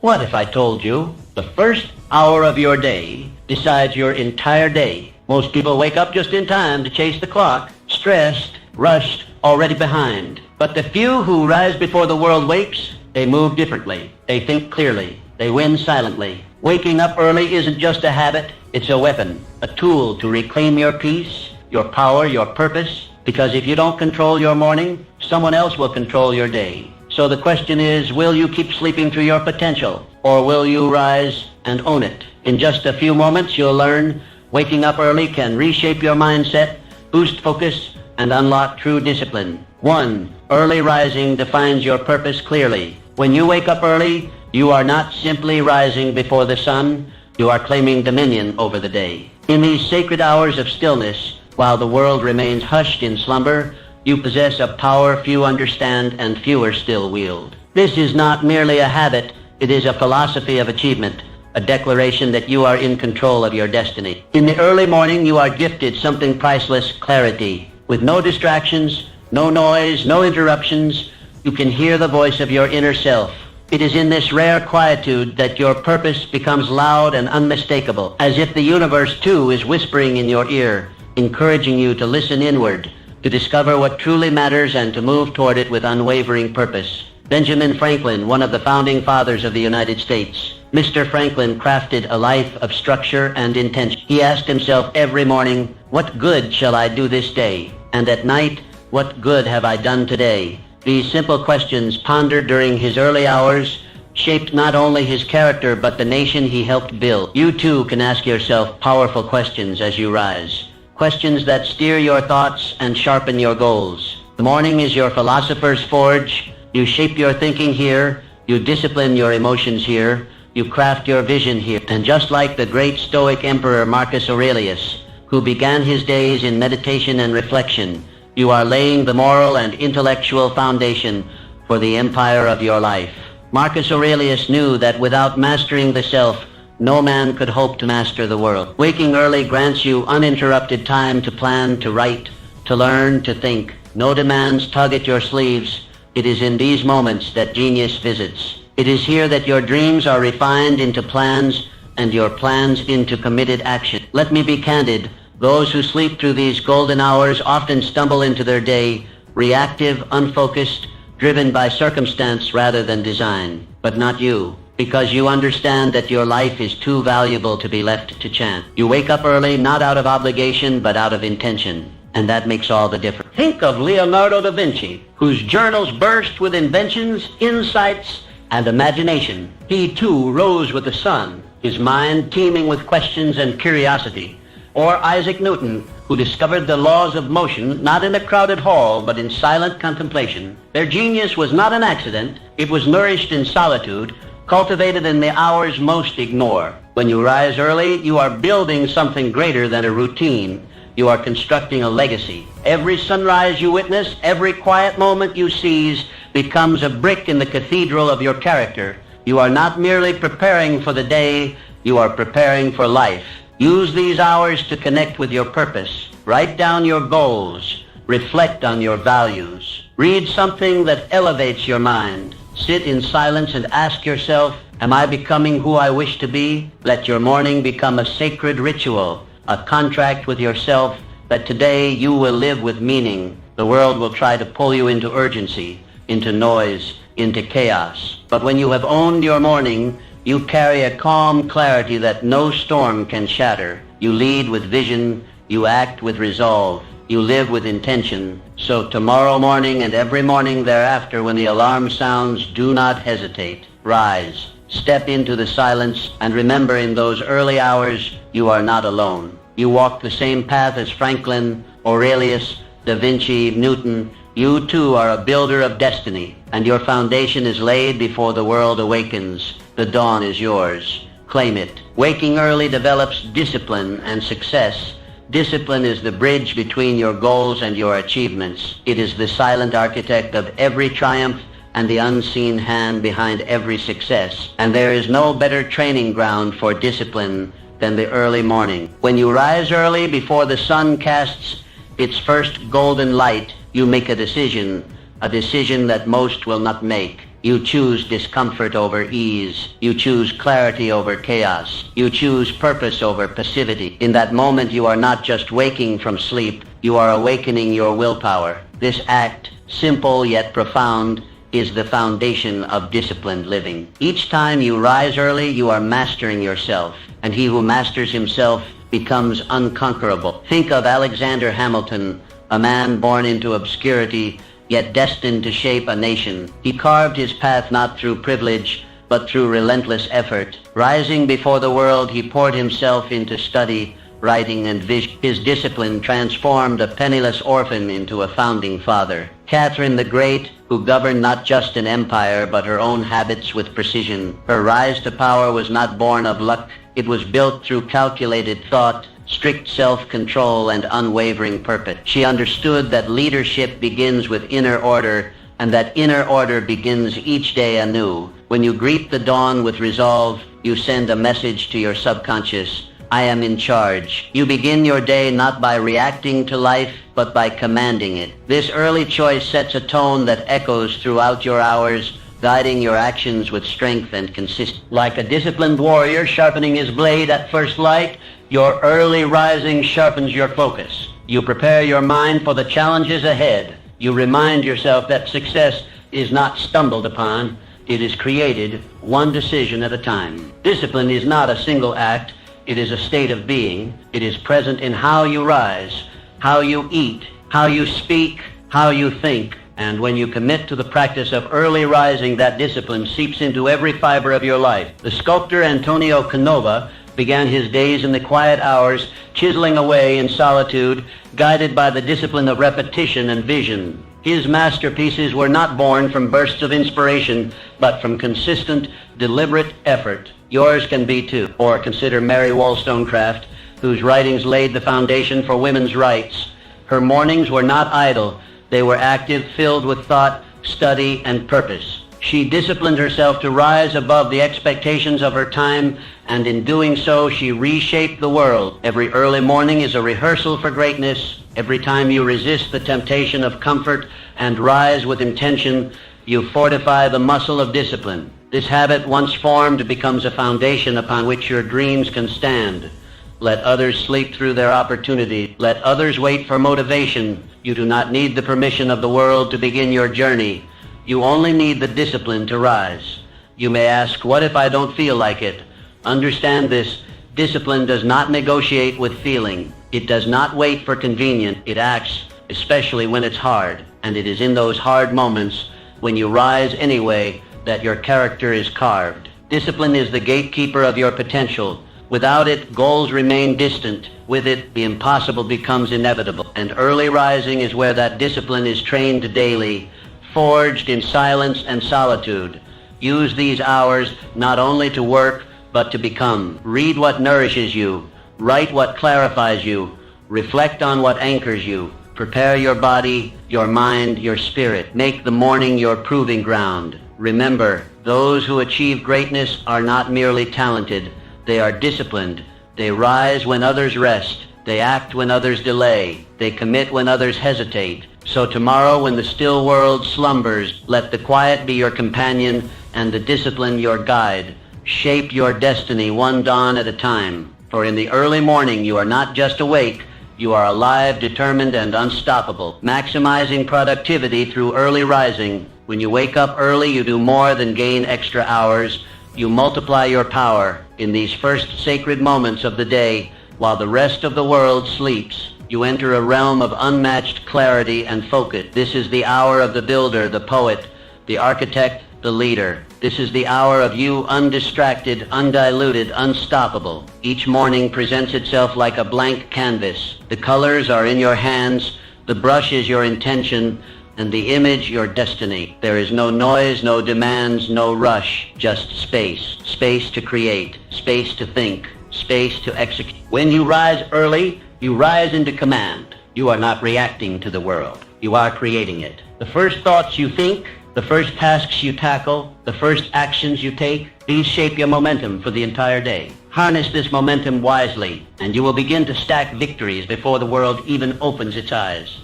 What if I told you the first hour of your day decides your entire day? Most people wake up just in time to chase the clock, stressed, rushed, already behind. But the few who rise before the world wakes, they move differently. They think clearly. They win silently. Waking up early isn't just a habit, it's a weapon, a tool to reclaim your peace, your power, your purpose. Because if you don't control your morning, someone else will control your day. So the question is, will you keep sleeping through your potential, or will you rise and own it? In just a few moments, you'll learn waking up early can reshape your mindset, boost focus, and unlock true discipline. 1. Early rising defines your purpose clearly. When you wake up early, you are not simply rising before the sun, you are claiming dominion over the day. In these sacred hours of stillness, while the world remains hushed in slumber, you possess a power few understand and fewer still wield. This is not merely a habit, it is a philosophy of achievement, a declaration that you are in control of your destiny. In the early morning, you are gifted something priceless, clarity. With no distractions, no noise, no interruptions, you can hear the voice of your inner self. It is in this rare quietude that your purpose becomes loud and unmistakable, as if the universe too is whispering in your ear, encouraging you to listen inward, to discover what truly matters and to move toward it with unwavering purpose. Benjamin Franklin, one of the founding fathers of the United States. Mr. Franklin crafted a life of structure and intention. He asked himself every morning, what good shall I do this day? And at night, what good have I done today? These simple questions, pondered during his early hours, shaped not only his character but the nation he helped build. You too can ask yourself powerful questions as you rise. Questions that steer your thoughts and sharpen your goals. The morning is your philosopher's forge. You shape your thinking here. You discipline your emotions here. You craft your vision here. And just like the great Stoic Emperor Marcus Aurelius, who began his days in meditation and reflection, you are laying the moral and intellectual foundation for the empire of your life. Marcus Aurelius knew that without mastering the self, no man could hope to master the world. Waking early grants you uninterrupted time to plan, to write, to learn, to think. No demands tug at your sleeves. It is in these moments that genius visits. It is here that your dreams are refined into plans and your plans into committed action. Let me be candid. Those who sleep through these golden hours often stumble into their day, reactive, unfocused, driven by circumstance rather than design. But not you. Because you understand that your life is too valuable to be left to chance. You wake up early not out of obligation but out of intention, and that makes all the difference. Think of Leonardo da Vinci, whose journals burst with inventions, insights, and imagination. He too rose with the sun, his mind teeming with questions and curiosity. Or Isaac Newton, who discovered the laws of motion not in a crowded hall but in silent contemplation. Their genius was not an accident, it was nourished in solitude, cultivated in the hours most ignore. When you rise early, you are building something greater than a routine. You are constructing a legacy. Every sunrise you witness, every quiet moment you seize, becomes a brick in the cathedral of your character. You are not merely preparing for the day, you are preparing for life. Use these hours to connect with your purpose. Write down your goals. Reflect on your values. Read something that elevates your mind. Sit in silence and ask yourself, am I becoming who I wish to be? Let your morning become a sacred ritual, a contract with yourself that today you will live with meaning. The world will try to pull you into urgency, into noise, into chaos. But when you have owned your morning, you carry a calm clarity that no storm can shatter. You lead with vision, you act with resolve, you live with intention. So tomorrow morning and every morning thereafter, when the alarm sounds, do not hesitate. Rise, step into the silence, and remember, in those early hours, you are not alone. You walk the same path as Franklin, Aurelius, Da Vinci, Newton. You too are a builder of destiny, and your foundation is laid before the world awakens. The dawn is yours. Claim it. Waking early develops discipline and success. Discipline is the bridge between your goals and your achievements. It is the silent architect of every triumph and the unseen hand behind every success. And there is no better training ground for discipline than the early morning. When you rise early before the sun casts its first golden light, you make a decision that most will not make. You choose discomfort over ease. You choose clarity over chaos. You choose purpose over passivity. In that moment, you are not just waking from sleep, you are awakening your willpower. This act, simple yet profound, is the foundation of disciplined living. Each time you rise early, you are mastering yourself, and he who masters himself becomes unconquerable. Think of Alexander Hamilton, a man born into obscurity, yet destined to shape a nation. He carved his path not through privilege, but through relentless effort. Rising before the world, he poured himself into study, writing, and vision. His discipline transformed a penniless orphan into a founding father. Catherine the Great, who governed not just an empire, but her own habits with precision. Her rise to power was not born of luck. It was built through calculated thought, strict self-control, and unwavering purpose. She understood that leadership begins with inner order, and that inner order begins each day anew. When you greet the dawn with resolve, you send a message to your subconscious: I am in charge. You begin your day not by reacting to life, but by commanding it. This early choice sets a tone that echoes throughout your hours, guiding your actions with strength and consistency. Like a disciplined warrior sharpening his blade at first light, your early rising sharpens your focus. You prepare your mind for the challenges ahead. You remind yourself that success is not stumbled upon, it is created one decision at a time. Discipline is not a single act, it is a state of being. It is present in how you rise, how you eat, how you speak, how you think. And when you commit to the practice of early rising, that discipline seeps into every fiber of your life. The sculptor Antonio Canova began his days in the quiet hours, chiseling away in solitude, guided by the discipline of repetition and vision. His masterpieces were not born from bursts of inspiration, but from consistent, deliberate effort. Yours can be too. Or consider Mary Wollstonecraft, whose writings laid the foundation for women's rights. Her mornings were not idle. They were active, filled with thought, study, and purpose. She disciplined herself to rise above the expectations of her time, and in doing so, she reshaped the world. Every early morning is a rehearsal for greatness. Every time you resist the temptation of comfort and rise with intention, you fortify the muscle of discipline. This habit, once formed, becomes a foundation upon which your dreams can stand. Let others sleep through their opportunity. Let others wait for motivation. You do not need the permission of the world to begin your journey. You only need the discipline to rise. You may ask, what if I don't feel like it? Understand this: discipline does not negotiate with feeling. It does not wait for convenience. It acts, especially when it's hard. And it is in those hard moments, when you rise anyway, that your character is carved. Discipline is the gatekeeper of your potential. Without it, goals remain distant. With it, the impossible becomes inevitable. And early rising is where that discipline is trained daily, forged in silence and solitude. Use these hours not only to work, but to become. Read what nourishes you. Write what clarifies you. Reflect on what anchors you. Prepare your body, your mind, your spirit. Make the morning your proving ground. Remember, those who achieve greatness are not merely talented. They are disciplined. They rise when others rest. They act when others delay. They commit when others hesitate. So tomorrow, when the still world slumbers, let the quiet be your companion and the discipline your guide. Shape your destiny one dawn at a time. For in the early morning, you are not just awake, you are alive, determined, and unstoppable. Maximizing productivity through early rising. When you wake up early, you do more than gain extra hours. You multiply your power. In these first sacred moments of the day, while the rest of the world sleeps, you enter a realm of unmatched clarity and focus. This is the hour of the builder, the poet, the architect, the leader. This is the hour of you, undistracted, undiluted, unstoppable. Each morning presents itself like a blank canvas. The colors are in your hands, the brush is your intention, and the image your destiny. There is no noise, no demands, no rush, just space. Space to create, space to think, space to execute. When you rise early, you rise into command. You are not reacting to the world. You are creating it. The first thoughts you think, the first tasks you tackle, the first actions you take, these shape your momentum for the entire day. Harness this momentum wisely, and you will begin to stack victories before the world even opens its eyes.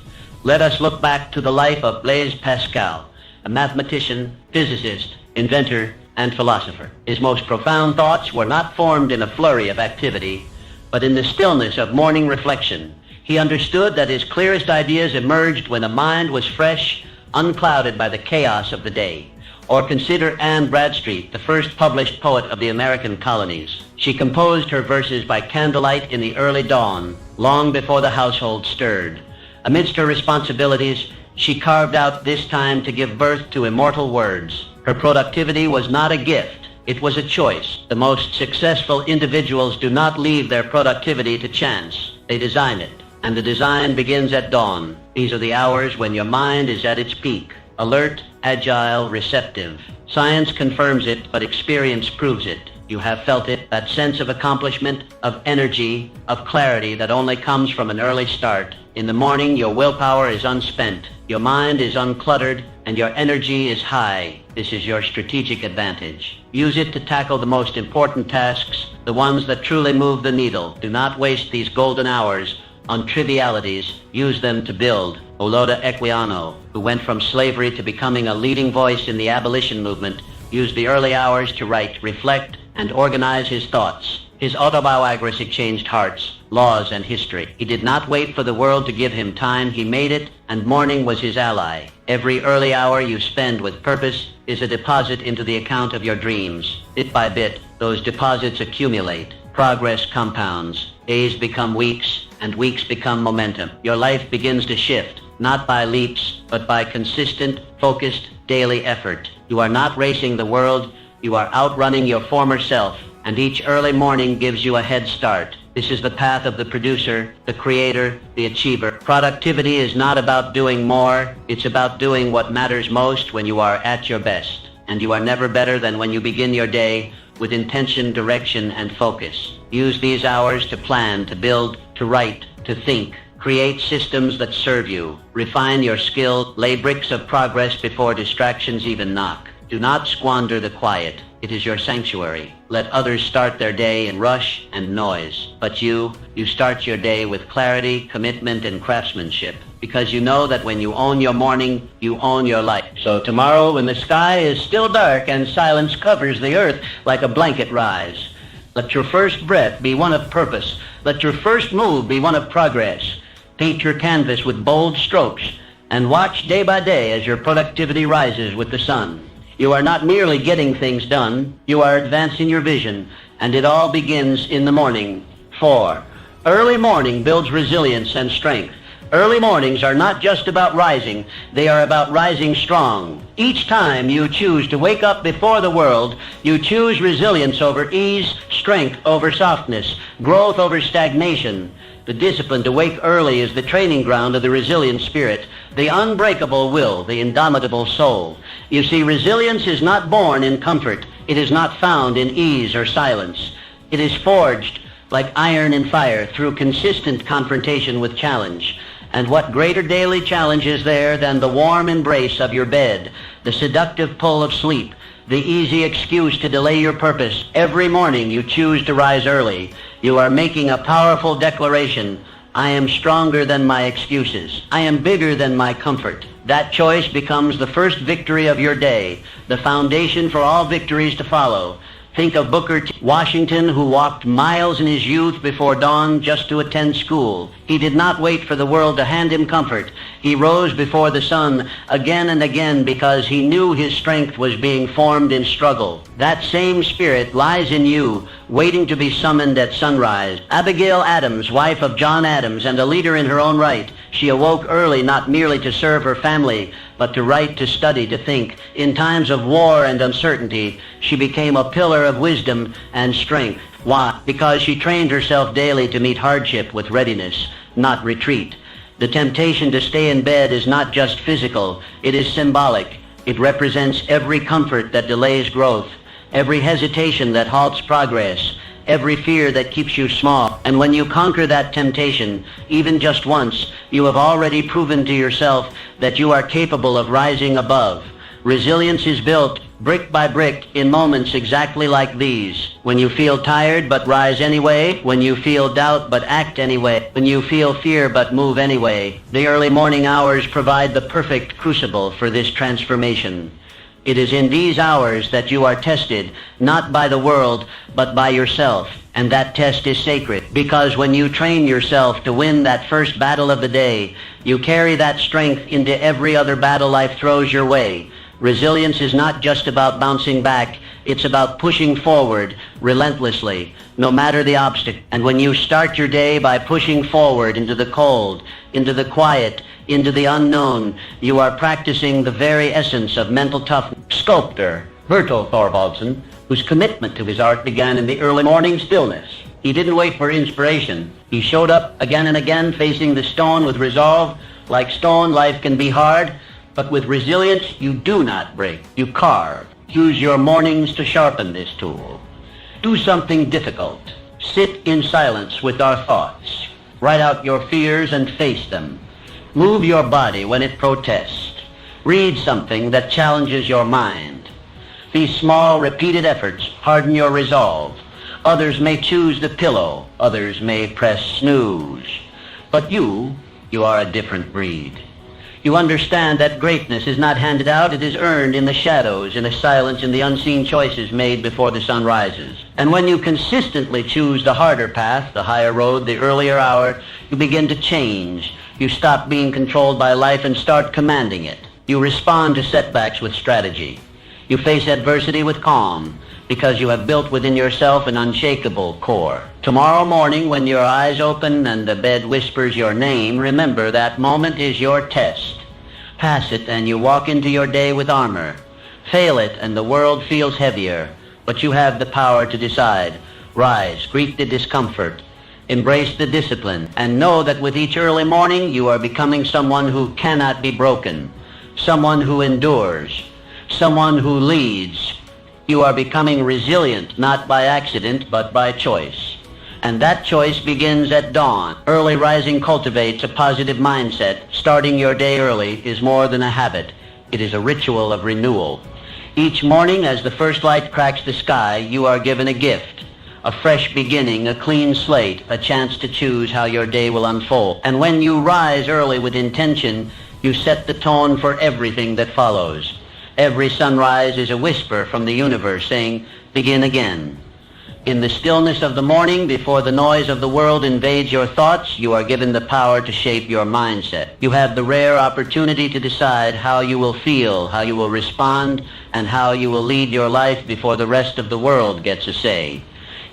Let us look back to the life of Blaise Pascal, a mathematician, physicist, inventor, and philosopher. His most profound thoughts were not formed in a flurry of activity, but in the stillness of morning reflection. He understood that his clearest ideas emerged when the mind was fresh, unclouded by the chaos of the day. Or consider Anne Bradstreet, the first published poet of the American colonies. She composed her verses by candlelight in the early dawn, long before the household stirred. Amidst her responsibilities, she carved out this time to give birth to immortal words. Her productivity was not a gift, it was a choice. The most successful individuals do not leave their productivity to chance. They design it, and the design begins at dawn. These are the hours when your mind is at its peak. Alert, agile, receptive. Science confirms it, but experience proves it. You have felt it, that sense of accomplishment, of energy, of clarity that only comes from an early start. In the morning, your willpower is unspent, your mind is uncluttered, and your energy is high. This is your strategic advantage. Use it to tackle the most important tasks, the ones that truly move the needle. Do not waste these golden hours on trivialities. Use them to build. Oloda Equiano, who went from slavery to becoming a leading voice in the abolition movement, used the early hours to write, reflect, and organize his thoughts. His autobiography changed hearts, laws, and history. He did not wait for the world to give him time. He made it, and morning was his ally. Every early hour you spend with purpose is a deposit into the account of your dreams. Bit by bit, those deposits accumulate. Progress compounds. Days become weeks, and weeks become momentum. Your life begins to shift, not by leaps, but by consistent, focused, daily effort. You are not racing the world, you are outrunning your former self, and each early morning gives you a head start. This is the path of the producer, the creator, the achiever. Productivity is not about doing more, it's about doing what matters most when you are at your best. And you are never better than when you begin your day with intention, direction, and focus. Use these hours to plan, to build, to write, to think. Create systems that serve you. Refine your skill. Lay bricks of progress before distractions even knock. Do not squander the quiet. It is your sanctuary. Let others start their day in rush and noise. But you start your day with clarity, commitment, and craftsmanship. Because you know that when you own your morning, you own your life. So tomorrow, when the sky is still dark and silence covers the earth like a blanket, rise. Let your first breath be one of purpose. Let your first move be one of progress. Paint your canvas with bold strokes and watch day by day as your productivity rises with the sun. You are not merely getting things done, you are advancing your vision, and it all begins in the morning. 4. Early morning builds resilience and strength. Early mornings are not just about rising, they are about rising strong. Each time you choose to wake up before the world, you choose resilience over ease, strength over softness, growth over stagnation. The discipline to wake early is the training ground of the resilient spirit, the unbreakable will, the indomitable soul. You see, resilience is not born in comfort. It is not found in ease or silence. It is forged like iron in fire through consistent confrontation with challenge. And what greater daily challenge is there than the warm embrace of your bed, the seductive pull of sleep, the easy excuse to delay your purpose? Every morning you choose to rise early. You are making a powerful declaration. I am stronger than my excuses. I am bigger than my comfort. That choice becomes the first victory of your day, the foundation for all victories to follow. Think of Booker T. Washington, who walked miles in his youth before dawn just to attend school. He did not wait for the world to hand him comfort. He rose before the sun again and again because he knew his strength was being formed in struggle. That same spirit lies in you, waiting to be summoned at sunrise. Abigail Adams, wife of John Adams and a leader in her own right, she awoke early not merely to serve her family, but to write, to study, to think. In times of war and uncertainty, she became a pillar of wisdom and strength. Why? Because she trained herself daily to meet hardship with readiness, not retreat. The temptation to stay in bed is not just physical, it is symbolic. It represents every comfort that delays growth, every hesitation that halts progress, every fear that keeps you small. And when you conquer that temptation, even just once, you have already proven to yourself that you are capable of rising above. Resilience is built brick by brick, in moments exactly like these. When you feel tired but rise anyway, when you feel doubt but act anyway, when you feel fear but move anyway, the early morning hours provide the perfect crucible for this transformation. It is in these hours that you are tested, not by the world, but by yourself. And that test is sacred, because when you train yourself to win that first battle of the day, you carry that strength into every other battle life throws your way. Resilience is not just about bouncing back, it's about pushing forward relentlessly, no matter the obstacle. And when you start your day by pushing forward into the cold, into the quiet, into the unknown, you are practicing the very essence of mental toughness. Sculptor Bertel Thorvaldsen, whose commitment to his art began in the early morning stillness. He didn't wait for inspiration. He showed up again and again, facing the stone with resolve. Like stone, life can be hard, but with resilience, you do not break, you carve. Use your mornings to sharpen this tool. Do something difficult. Sit in silence with our thoughts. Write out your fears and face them. Move your body when it protests. Read something that challenges your mind. These small, repeated efforts harden your resolve. Others may choose the pillow. Others may press snooze. But you are a different breed. You understand that greatness is not handed out, it is earned in the shadows, in the silence, in the unseen choices made before the sun rises. And when you consistently choose the harder path, the higher road, the earlier hour, you begin to change. You stop being controlled by life and start commanding it. You respond to setbacks with strategy. You face adversity with calm, because you have built within yourself an unshakable core. Tomorrow morning, when your eyes open and the bed whispers your name, remember that moment is your test. Pass it and you walk into your day with armor. Fail it and the world feels heavier, but you have the power to decide. Rise, greet the discomfort, embrace the discipline, and know that with each early morning you are becoming someone who cannot be broken, someone who endures, someone who leads. You are becoming resilient, not by accident, but by choice. And that choice begins at dawn. Early rising cultivates a positive mindset. Starting your day early is more than a habit. It is a ritual of renewal. Each morning, as the first light cracks the sky, you are given a gift. A fresh beginning, a clean slate, a chance to choose how your day will unfold. And when you rise early with intention, you set the tone for everything that follows. Every sunrise is a whisper from the universe saying, begin again. In the stillness of the morning, before the noise of the world invades your thoughts, you are given the power to shape your mindset. You have the rare opportunity to decide how you will feel, how you will respond, and how you will lead your life before the rest of the world gets a say.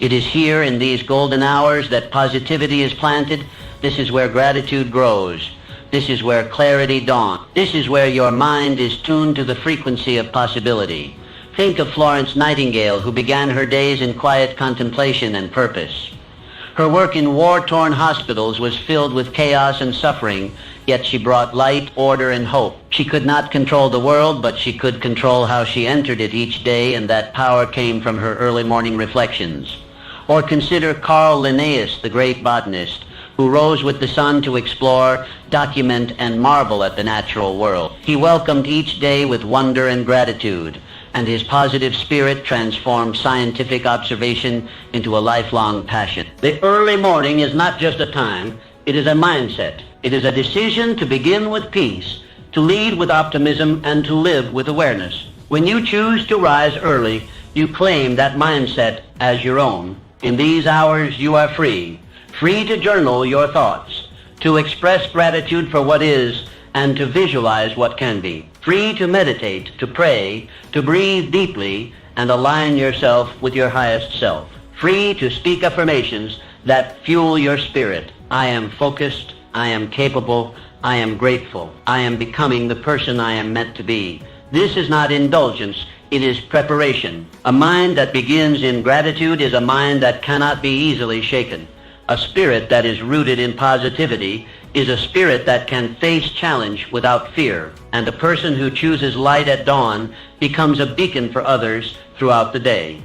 It is here in these golden hours that positivity is planted. This is where gratitude grows. This is where clarity dawns. This is where your mind is tuned to the frequency of possibility. Think of Florence Nightingale, who began her days in quiet contemplation and purpose. Her work in war-torn hospitals was filled with chaos and suffering, yet she brought light, order, and hope. She could not control the world, but she could control how she entered it each day, and that power came from her early morning reflections. Or consider Carl Linnaeus, the great botanist, who rose with the sun to explore, document, and marvel at the natural world. He welcomed each day with wonder and gratitude, and his positive spirit transformed scientific observation into a lifelong passion. The early morning is not just a time, it is a mindset. It is a decision to begin with peace, to lead with optimism, and to live with awareness. When you choose to rise early, you claim that mindset as your own. In these hours, you are free. Free to journal your thoughts, to express gratitude for what is, and to visualize what can be. Free to meditate, to pray, to breathe deeply, and align yourself with your highest self. Free to speak affirmations that fuel your spirit. I am focused, I am capable, I am grateful, I am becoming the person I am meant to be. This is not indulgence, it is preparation. A mind that begins in gratitude is a mind that cannot be easily shaken. A spirit that is rooted in positivity is a spirit that can face challenge without fear. And a person who chooses light at dawn becomes a beacon for others throughout the day.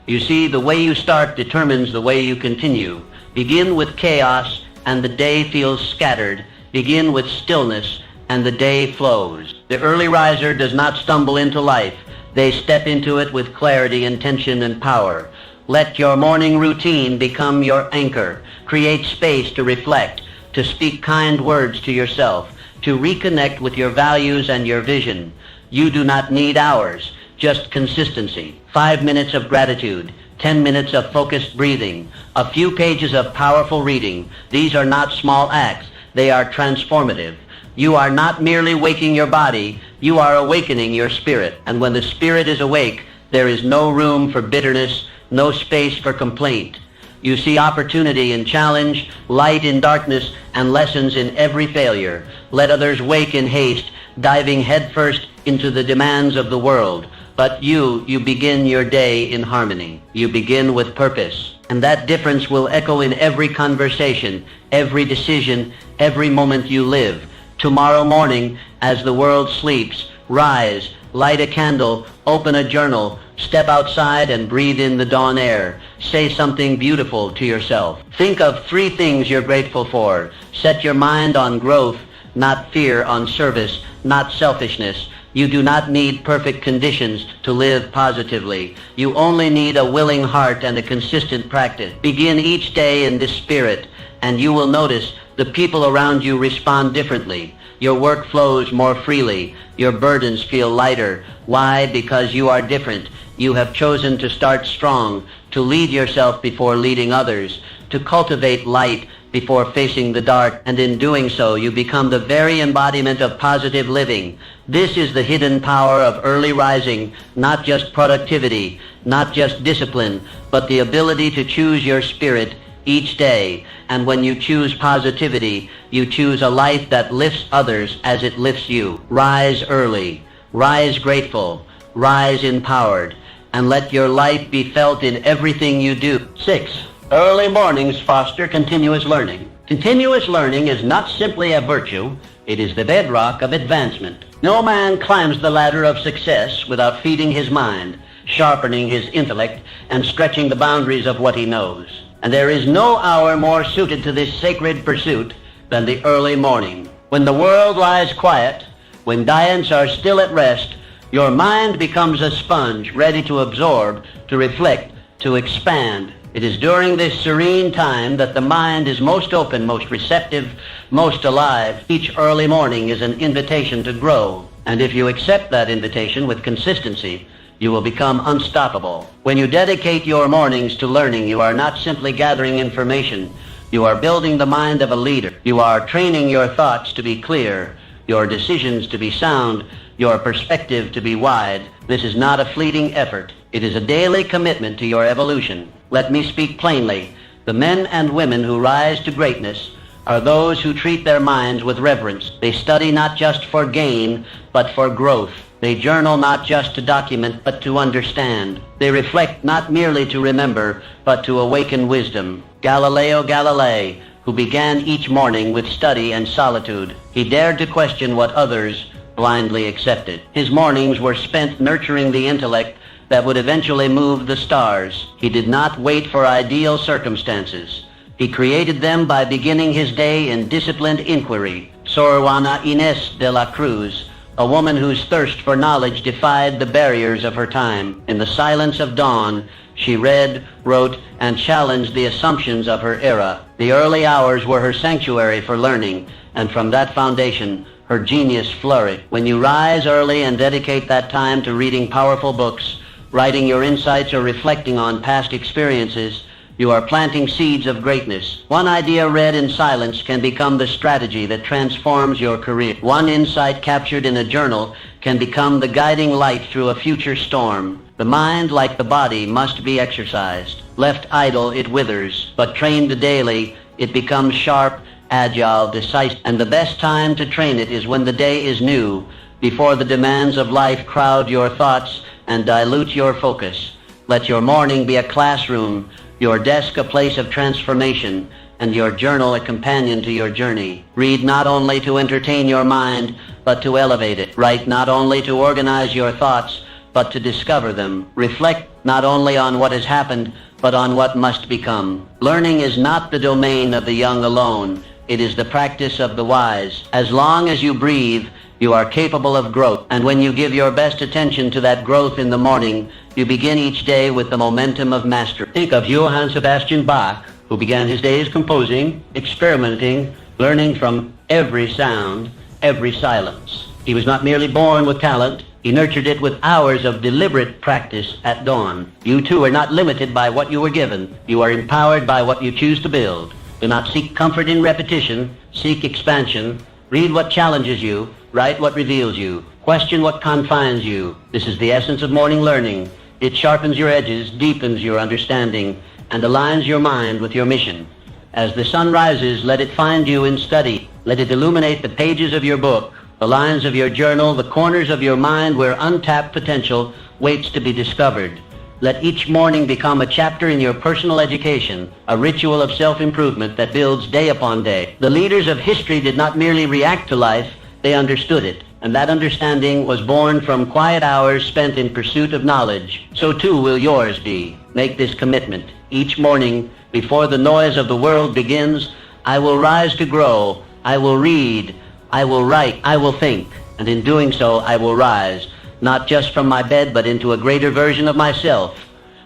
You see, the way you start determines the way you continue. Begin with chaos and the day feels scattered. Begin with stillness and the day flows. The early riser does not stumble into life, They step into it with clarity, intention, and power. Let your morning routine become your anchor. Create space to reflect, to speak kind words to yourself, to reconnect with your values and your vision. You do not need hours, just consistency. 5 minutes of gratitude, 10 minutes of focused breathing, a few pages of powerful reading. These are not small acts. They are transformative. You are not merely waking your body, you are awakening your spirit. And when the spirit is awake, there is no room for bitterness, no space for complaint. You see opportunity in challenge, light in darkness, and lessons in every failure. Let others wake in haste, diving headfirst into the demands of the world. But you begin your day in harmony. You begin with purpose. And that difference will echo in every conversation, every decision, every moment you live. Tomorrow morning, as the world sleeps, rise, light a candle, open a journal, step outside and breathe in the dawn air. Say something beautiful to yourself. Think of 3 things you're grateful for. Set your mind on growth, not fear, on service, not selfishness. You do not need perfect conditions to live positively. You only need a willing heart and a consistent practice. Begin each day in this spirit, and you will notice the people around you respond differently. Your work flows more freely. Your burdens feel lighter. Why? Because you are different. You have chosen to start strong, to lead yourself before leading others, to cultivate light before facing the dark, and in doing so you become the very embodiment of positive living. This is the hidden power of early rising, not just productivity, not just discipline, but the ability to choose your spirit each day. And when you choose positivity, you choose a life that lifts others as it lifts you. Rise early, rise grateful, rise empowered, and let your life be felt in everything you do. 6. Early mornings foster continuous learning. Continuous learning is not simply a virtue, it is the bedrock of advancement. No man climbs the ladder of success without feeding his mind, sharpening his intellect, and stretching the boundaries of what he knows. And there is no hour more suited to this sacred pursuit than the early morning. When the world lies quiet, when giants are still at rest, your mind becomes a sponge ready to absorb, to reflect, to expand. It is during this serene time that the mind is most open, most receptive, most alive. Each early morning is an invitation to grow. And if you accept that invitation with consistency, you will become unstoppable. When you dedicate your mornings to learning, you are not simply gathering information. You are building the mind of a leader. You are training your thoughts to be clear, your decisions to be sound, your perspective to be wide. This is not a fleeting effort. It is a daily commitment to your evolution. Let me speak plainly. The men and women who rise to greatness are those who treat their minds with reverence. They study not just for gain, but for growth. They journal not just to document, but to understand. They reflect not merely to remember, but to awaken wisdom. Galileo Galilei, who began each morning with study and solitude, he dared to question what others blindly accepted. His mornings were spent nurturing the intellect that would eventually move the stars. He did not wait for ideal circumstances. He created them by beginning his day in disciplined inquiry. Sor Juana Inés de la Cruz, a woman whose thirst for knowledge defied the barriers of her time. In the silence of dawn, she read, wrote, and challenged the assumptions of her era. The early hours were her sanctuary for learning, and from that foundation, her genius flourished. When you rise early and dedicate that time to reading powerful books, writing your insights, or reflecting on past experiences, you are planting seeds of greatness. One idea read in silence can become the strategy that transforms your career. One insight captured in a journal can become the guiding light through a future storm. The mind, like the body, must be exercised. Left idle, it withers, but trained daily, it becomes sharp, agile, decisive. And the best time to train it is when the day is new, before the demands of life crowd your thoughts and dilute your focus. Let your morning be a classroom, your desk a place of transformation, and your journal a companion to your journey. Read not only to entertain your mind, but to elevate it. Write not only to organize your thoughts, but to discover them. Reflect not only on what has happened, but on what must become. Learning is not the domain of the young alone. It is the practice of the wise. As long as you breathe, You are capable of growth, and when you give your best attention to that growth in the morning, you begin each day with the momentum of mastery. Think of Johann Sebastian Bach, who began his days composing, experimenting, learning from every sound, every silence. He was not merely born with talent, he nurtured it with hours of deliberate practice at dawn. You too are not limited by what you were given. You are empowered by what you choose to build. Do not seek comfort in repetition, seek expansion. Read what challenges you, write what reveals you, question what confines you. This is the essence of morning learning. It sharpens your edges, deepens your understanding, and aligns your mind with your mission. As the sun rises, let it find you in study. Let it illuminate the pages of your book, the lines of your journal, the corners of your mind where untapped potential waits to be discovered. Let each morning become a chapter in your personal education, a ritual of self-improvement that builds day upon day. The leaders of history did not merely react to life, they understood it. And that understanding was born from quiet hours spent in pursuit of knowledge. So too will yours be. Make this commitment. Each morning, before the noise of the world begins, I will rise to grow. I will read. I will write. I will think. And in doing so, I will rise, not just from my bed, but into a greater version of myself.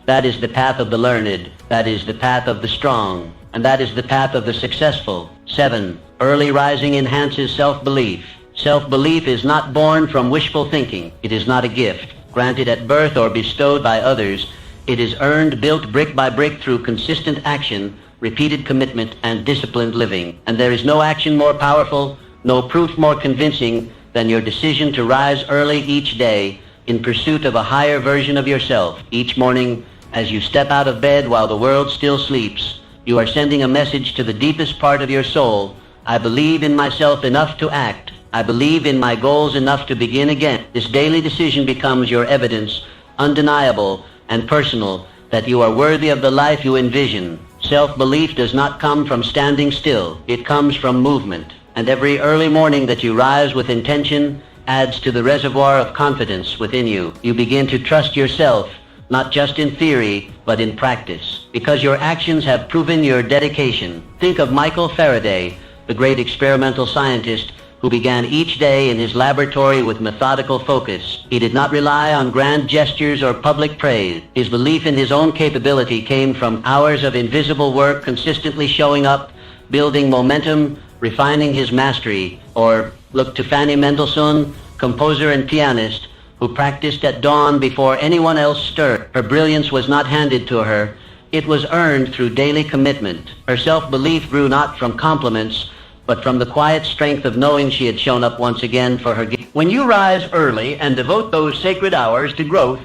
That is the path of the learned. That is the path of the strong. And that is the path of the successful. 7. Early rising enhances self-belief. Self-belief is not born from wishful thinking. It is not a gift, granted at birth or bestowed by others. It is earned, built brick by brick through consistent action, repeated commitment, and disciplined living. And there is no action more powerful, no proof more convincing than your decision to rise early each day in pursuit of a higher version of yourself. Each morning, as you step out of bed while the world still sleeps, you are sending a message to the deepest part of your soul. I believe in myself enough to act. I believe in my goals enough to begin again. This daily decision becomes your evidence, undeniable and personal, that you are worthy of the life you envision. Self-belief does not come from standing still. It comes from movement. And every early morning that you rise with intention adds to the reservoir of confidence within you. You begin to trust yourself, not just in theory, but in practice, because your actions have proven your dedication. Think of Michael Faraday, the great experimental scientist who began each day in his laboratory with methodical focus. He did not rely on grand gestures or public praise. His belief in his own capability came from hours of invisible work, consistently showing up, building momentum, refining his mastery. Or look to Fanny Mendelssohn, composer and pianist, who practiced at dawn before anyone else stirred. Her brilliance was not handed to her. It was earned through daily commitment. Her self-belief grew not from compliments, but from the quiet strength of knowing she had shown up once again for her gift. When you rise early and devote those sacred hours to growth,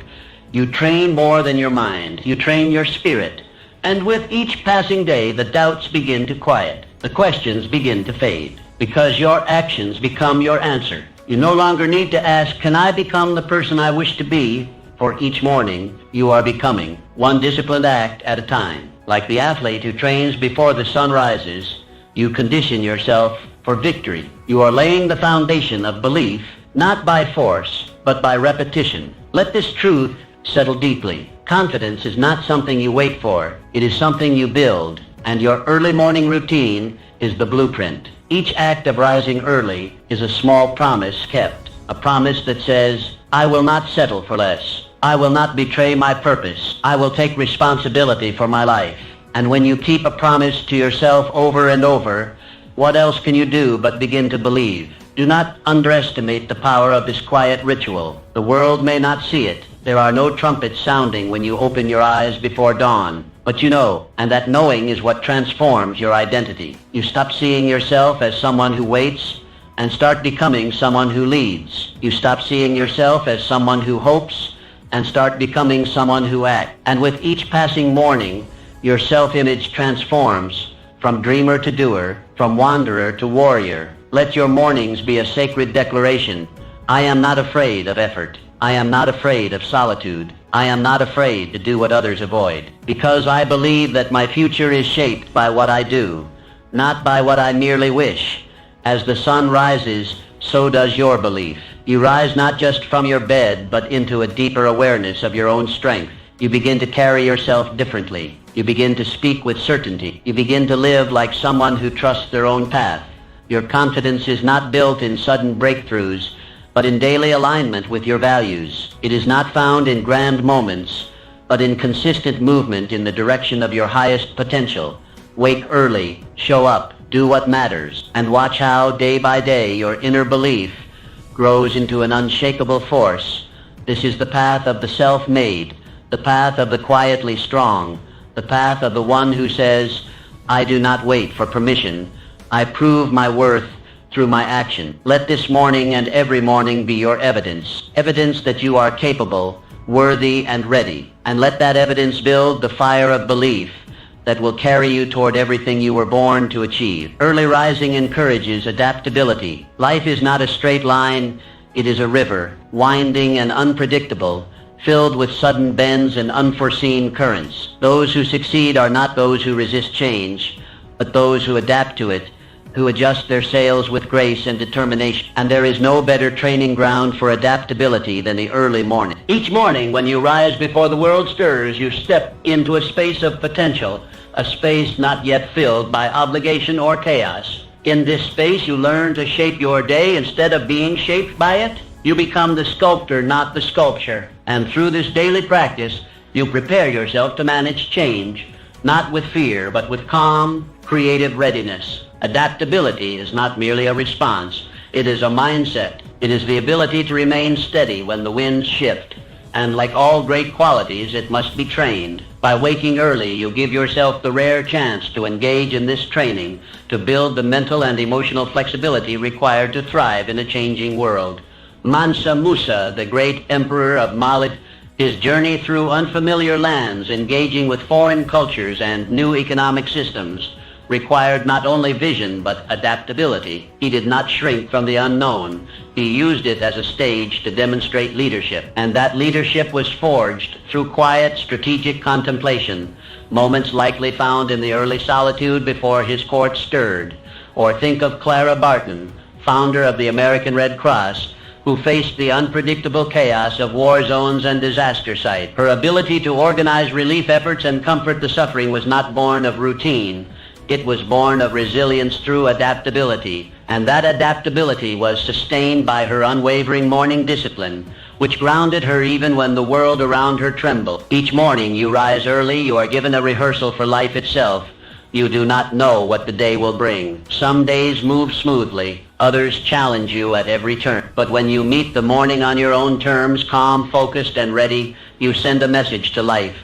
you train more than your mind. You train your spirit. And with each passing day, the doubts begin to quiet. The questions begin to fade, because your actions become your answer. You no longer need to ask, can I become the person I wish to be? For each morning, you are becoming, one disciplined act at a time. Like the athlete who trains before the sun rises, you condition yourself for victory. You are laying the foundation of belief, not by force, but by repetition. Let this truth settle deeply. Confidence is not something you wait for. It is something you build, and your early morning routine is the blueprint. Each act of rising early is a small promise kept, a promise that says, I will not settle for less. I will not betray my purpose. I will take responsibility for my life. And when you keep a promise to yourself over and over, what else can you do but begin to believe? Do not underestimate the power of this quiet ritual. The world may not see it. There are no trumpets sounding when you open your eyes before dawn. But you know, and that knowing is what transforms your identity. You stop seeing yourself as someone who waits and start becoming someone who leads. You stop seeing yourself as someone who hopes and start becoming someone who acts. And with each passing morning, your self-image transforms from dreamer to doer, from wanderer to warrior. Let your mornings be a sacred declaration. I am not afraid of effort. I am not afraid of solitude. I am not afraid to do what others avoid, because I believe that my future is shaped by what I do, not by what I merely wish. As the sun rises, so does your belief. You rise not just from your bed, but into a deeper awareness of your own strength. You begin to carry yourself differently. You begin to speak with certainty. You begin to live like someone who trusts their own path. Your confidence is not built in sudden breakthroughs. but in daily alignment with your values. It is not found in grand moments, but in consistent movement in the direction of your highest potential. Wake early, show up, do what matters, and watch how, day by day, your inner belief grows into an unshakable force. This is the path of the self-made, the path of the quietly strong, the path of the one who says, I do not wait for permission. I prove my worth through my action. Let this morning and every morning be your evidence, evidence that you are capable, worthy, and ready. And let that evidence build the fire of belief that will carry you toward everything you were born to achieve. Early rising encourages adaptability. Life is not a straight line, it is a river, winding and unpredictable, filled with sudden bends and unforeseen currents. Those who succeed are not those who resist change, but those who adapt to it, who adjust their sails with grace and determination. And there is no better training ground for adaptability than the early morning. Each morning when you rise before the world stirs, you step into a space of potential, a space not yet filled by obligation or chaos. In this space, you learn to shape your day instead of being shaped by it. You become the sculptor, not the sculpture. And through this daily practice, you prepare yourself to manage change, not with fear, but with calm, creative readiness. Adaptability is not merely a response. It is a mindset. It is the ability to remain steady when the winds shift. And like all great qualities, it must be trained. By waking early, you give yourself the rare chance to engage in this training, to build the mental and emotional flexibility required to thrive in a changing world. Mansa Musa, the great emperor of Mali, his journey through unfamiliar lands, engaging with foreign cultures and new economic systems, required not only vision but adaptability. He did not shrink from the unknown. He used it as a stage to demonstrate leadership. And that leadership was forged through quiet, strategic contemplation, moments likely found in the early solitude before his court stirred. Or think of Clara Barton, founder of the American Red Cross, who faced the unpredictable chaos of war zones and disaster sites. Her ability to organize relief efforts and comfort the suffering was not born of routine. It was born of resilience through adaptability, and that adaptability was sustained by her unwavering morning discipline, which grounded her even when the world around her trembled. Each morning you rise early, you are given a rehearsal for life itself. You do not know what the day will bring. Some days move smoothly, others challenge you at every turn. But when you meet the morning on your own terms, calm, focused, and ready, you send a message to life.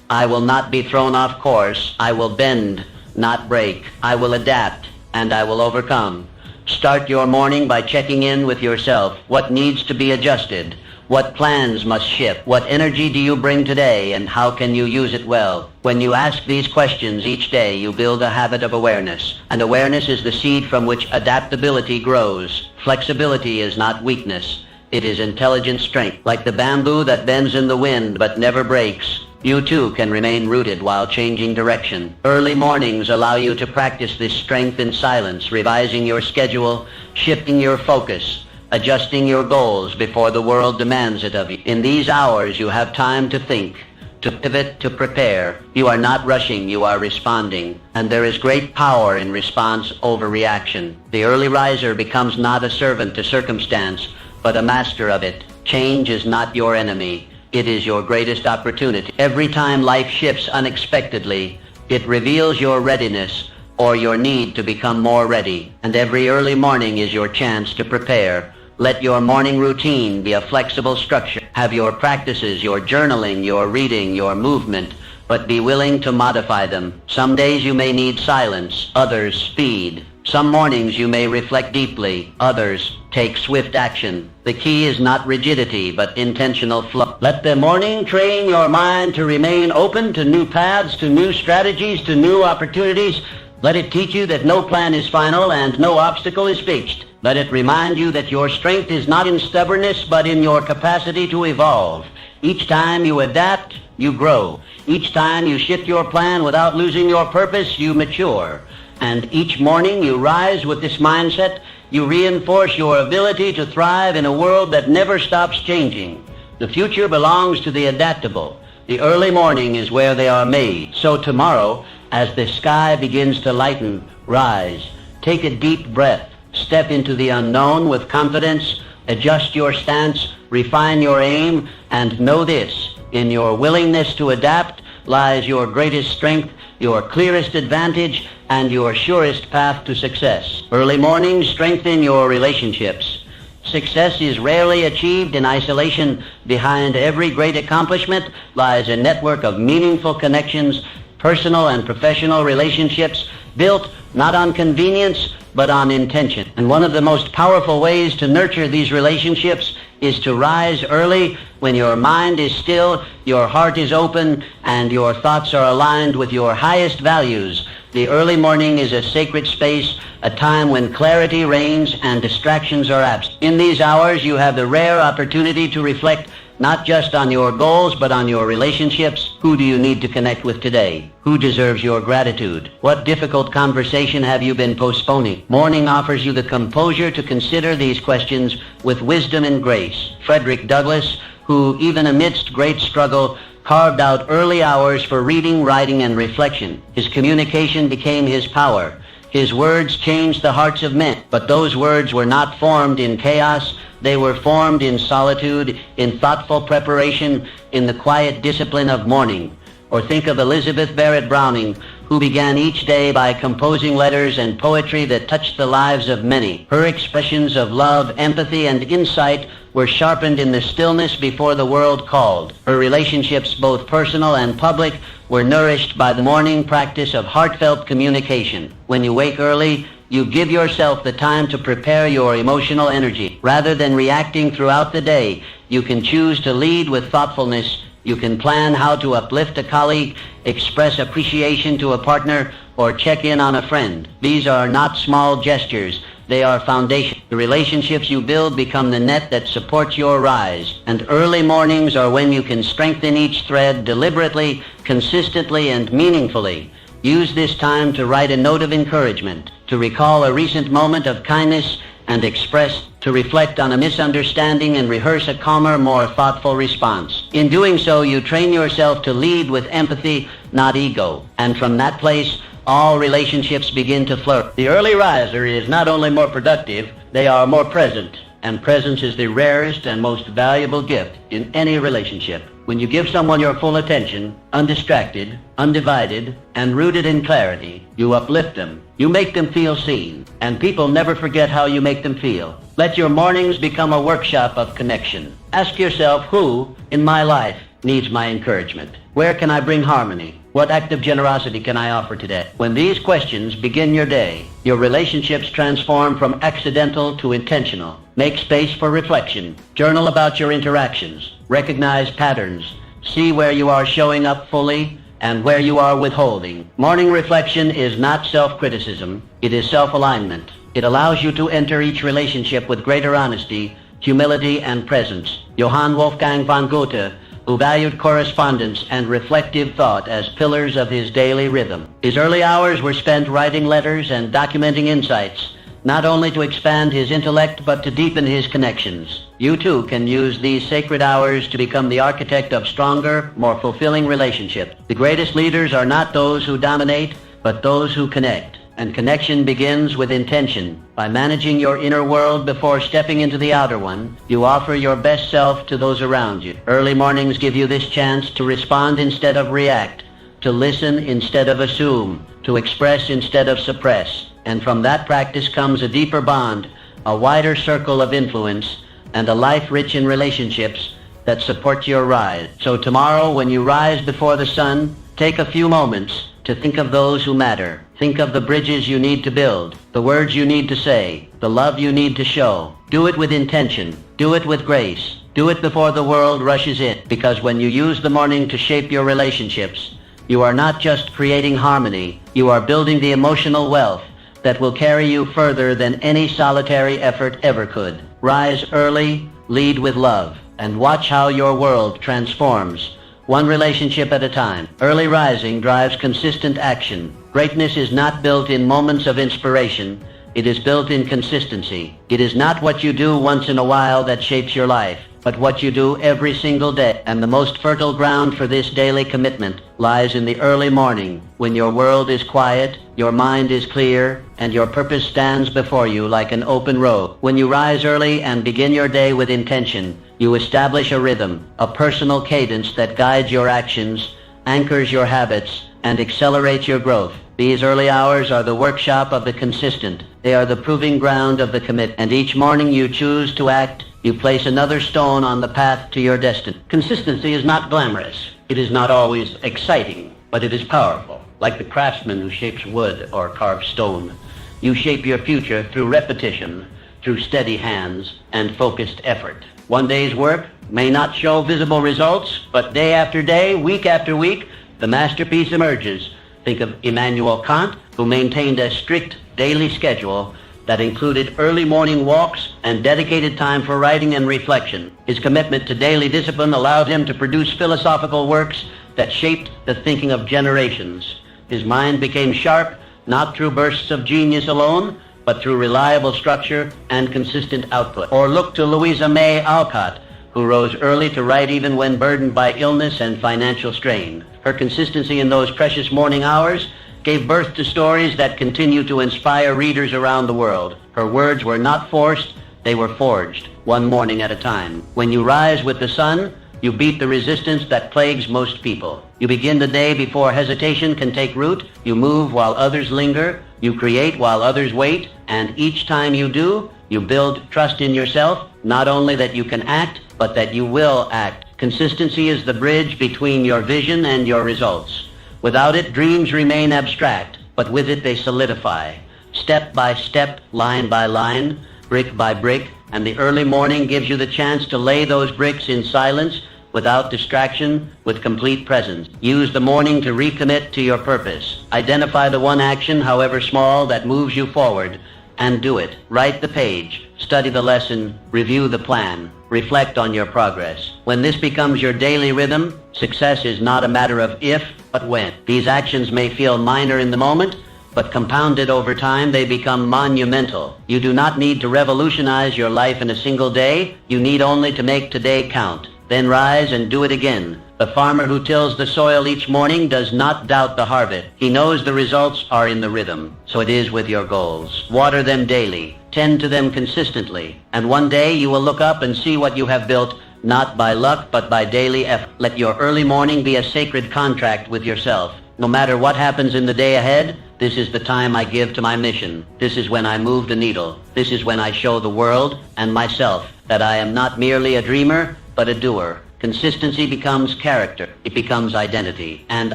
I will not be thrown off course. I will bend, not break. I will adapt, and I will overcome. Start your morning by checking in with yourself. What needs to be adjusted? What plans must shift? What energy do you bring today, and how can you use it well? When you ask these questions each day, you build a habit of awareness. And awareness is the seed from which adaptability grows. Flexibility is not weakness. It is intelligent strength. Like the bamboo that bends in the wind but never breaks, you too can remain rooted while changing direction. Early mornings allow you to practice this strength in silence, revising your schedule, shifting your focus, adjusting your goals before the world demands it of you. In these hours, you have time to think, to pivot, to prepare. You are not rushing, you are responding. And there is great power in response over reaction. The early riser becomes not a servant to circumstance, but a master of it. Change is not your enemy. It is your greatest opportunity. Every time life shifts unexpectedly, it reveals your readiness or your need to become more ready. And every early morning is your chance to prepare. Let your morning routine be a flexible structure. Have your practices, your journaling, your reading, your movement, but be willing to modify them. Some days you may need silence, others speed. Some mornings you may reflect deeply, others take swift action. The key is not rigidity, but intentional flow. Let the morning train your mind to remain open to new paths, to new strategies, to new opportunities. Let it teach you that no plan is final and no obstacle is fixed. Let it remind you that your strength is not in stubbornness, but in your capacity to evolve. Each time you adapt, you grow. Each time you shift your plan without losing your purpose, you mature. And each morning you rise with this mindset, you reinforce your ability to thrive in a world that never stops changing. The future belongs to the adaptable. The early morning is where they are made. So tomorrow, as the sky begins to lighten, rise. Take a deep breath. Step into the unknown with confidence. Adjust your stance, refine your aim, and know this: in your willingness to adapt lies your greatest strength, your clearest advantage, and your surest path to success. Early mornings strengthen your relationships. Success is rarely achieved in isolation. Behind every great accomplishment lies a network of meaningful connections, personal and professional relationships built not on convenience, but on intention. And one of the most powerful ways to nurture these relationships is to rise early when your mind is still, your heart is open, and your thoughts are aligned with your highest values. The early morning is a sacred space, a time when clarity reigns and distractions are absent. In these hours, you have the rare opportunity to reflect not just on your goals, but on your relationships. Who do you need to connect with today? Who deserves your gratitude? What difficult conversation have you been postponing? Morning offers you the composure to consider these questions with wisdom and grace. Frederick Douglass, who even amidst great struggle carved out early hours for reading, writing, and reflection. His communication became his power. His words changed the hearts of men, but those words were not formed in chaos. They were formed in solitude, in thoughtful preparation, in the quiet discipline of morning. Or think of Elizabeth Barrett Browning, who began each day by composing letters and poetry that touched the lives of many. Her expressions of love, empathy, and insight were sharpened in the stillness before the world called. Her relationships, both personal and public, were nourished by the morning practice of heartfelt communication. When you wake early, you give yourself the time to prepare your emotional energy. Rather than reacting throughout the day, you can choose to lead with thoughtfulness. You can plan how to uplift a colleague, express appreciation to a partner, or check in on a friend. These are not small gestures. They are foundation. The relationships you build become the net that supports your rise. And early mornings are when you can strengthen each thread deliberately, consistently, and meaningfully. Use this time to write a note of encouragement, to recall a recent moment of kindness and express, to reflect on a misunderstanding and rehearse a calmer, more thoughtful response. In doing so, you train yourself to lead with empathy, not ego. And from that place, all relationships begin to flourish. The early riser is not only more productive, they are more present. And presence is the rarest and most valuable gift in any relationship. When you give someone your full attention, undistracted, undivided, and rooted in clarity, you uplift them. You make them feel seen. And people never forget how you make them feel. Let your mornings become a workshop of connection. Ask yourself, who in my life needs my encouragement? Where can I bring harmony? What act of generosity can I offer today? When these questions begin your day, your relationships transform from accidental to intentional. Make space for reflection. Journal about your interactions. Recognize patterns. See where you are showing up fully and where you are withholding. Morning reflection is not self-criticism. It is self-alignment. It allows you to enter each relationship with greater honesty, humility, and presence. Johann Wolfgang von Goethe, who valued correspondence and reflective thought as pillars of his daily rhythm. His early hours were spent writing letters and documenting insights, not only to expand his intellect, but to deepen his connections. You too can use these sacred hours to become the architect of stronger, more fulfilling relationships. The greatest leaders are not those who dominate, but those who connect. And connection begins with intention. By managing your inner world before stepping into the outer one, you offer your best self to those around you. Early mornings give you this chance to respond instead of react, to listen instead of assume, to express instead of suppress. And from that practice comes a deeper bond, a wider circle of influence, and a life rich in relationships that support your rise. So tomorrow, when you rise before the sun, take a few moments to think of those who matter. Think of the bridges you need to build, the words you need to say, the love you need to show. Do it with intention. Do it with grace. Do it before the world rushes in. Because when you use the morning to shape your relationships, you are not just creating harmony, you are building the emotional wealth that will carry you further than any solitary effort ever could. Rise early, lead with love, and watch how your world transforms, one relationship at a time. Early rising drives consistent action. Greatness is not built in moments of inspiration. It is built in consistency. It is not what you do once in a while that shapes your life, but but what you do every single day. And the most fertile ground for this daily commitment lies in the early morning, when your world is quiet, your mind is clear, and your purpose stands before you like an open road. When you rise early and begin your day with intention, you establish a rhythm, a personal cadence that guides your actions, anchors your habits, and accelerates your growth. These early hours are the workshop of the consistent. They are the proving ground of the commit. And each morning you choose to act, you place another stone on the path to your destiny. Consistency is not glamorous. It is not always exciting, but it is powerful. Like the craftsman who shapes wood or carves stone, you shape your future through repetition, through steady hands and focused effort. One day's work may not show visible results, but day after day, week after week, the masterpiece emerges. Think of Immanuel Kant, who maintained a strict daily schedule that included early morning walks and dedicated time for writing and reflection. His commitment to daily discipline allowed him to produce philosophical works that shaped the thinking of generations. His mind became sharp, not through bursts of genius alone, but through reliable structure and consistent output. Or look to Louisa May Alcott, who rose early to write even when burdened by illness and financial strain. Her consistency in those precious morning hours gave birth to stories that continue to inspire readers around the world. Her words were not forced, they were forged, one morning at a time. When you rise with the sun, you beat the resistance that plagues most people. You begin the day before hesitation can take root. You move while others linger. You create while others wait. And each time you do, you build trust in yourself, not only that you can act, but that you will act. Consistency is the bridge between your vision and your results. Without it, dreams remain abstract, but with it they solidify. Step by step, line by line, brick by brick, and the early morning gives you the chance to lay those bricks in silence, without distraction, with complete presence. Use the morning to recommit to your purpose. Identify the one action, however small, that moves you forward, and do it. Write the page, study the lesson, review the plan, reflect on your progress. When this becomes your daily rhythm, success is not a matter of if, but when. These actions may feel minor in the moment, but compounded over time, they become monumental. You do not need to revolutionize your life in a single day. You need only to make today count. Then rise and do it again. The farmer who tills the soil each morning does not doubt the harvest. He knows the results are in the rhythm. So it is with your goals. Water them daily. Tend to them consistently. And one day you will look up and see what you have built, not by luck, but by daily effort. Let your early morning be a sacred contract with yourself. No matter what happens in the day ahead, this is the time I give to my mission. This is when I move the needle. This is when I show the world and myself that I am not merely a dreamer, but a doer. Consistency becomes character. It becomes identity. And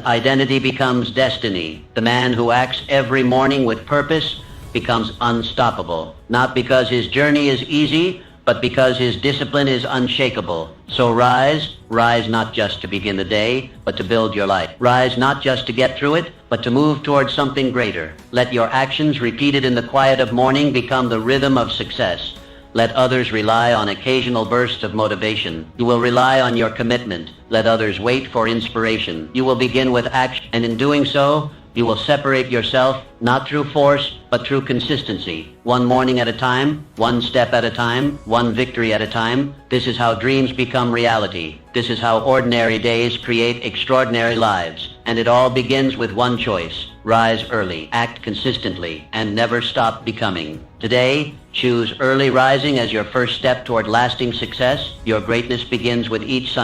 identity becomes destiny. The man who acts every morning with purpose becomes unstoppable. Not because his journey is easy, but because his discipline is unshakable. So rise not just to begin the day, but to build your life. Rise not just to get through it, but to move towards something greater. Let your actions repeated in the quiet of morning become the rhythm of success. Let others rely on occasional bursts of motivation. You will rely on your commitment. Let others wait for inspiration. You will begin with action, and in doing so, you will separate yourself not through force, but through consistency. One morning at a time, one step at a time, one victory at a time. This is how dreams become reality. This is how ordinary days create extraordinary lives. And it all begins with one choice. Rise early, act consistently, and never stop becoming. Today, choose early rising as your first step toward lasting success. Your greatness begins with each sunrise.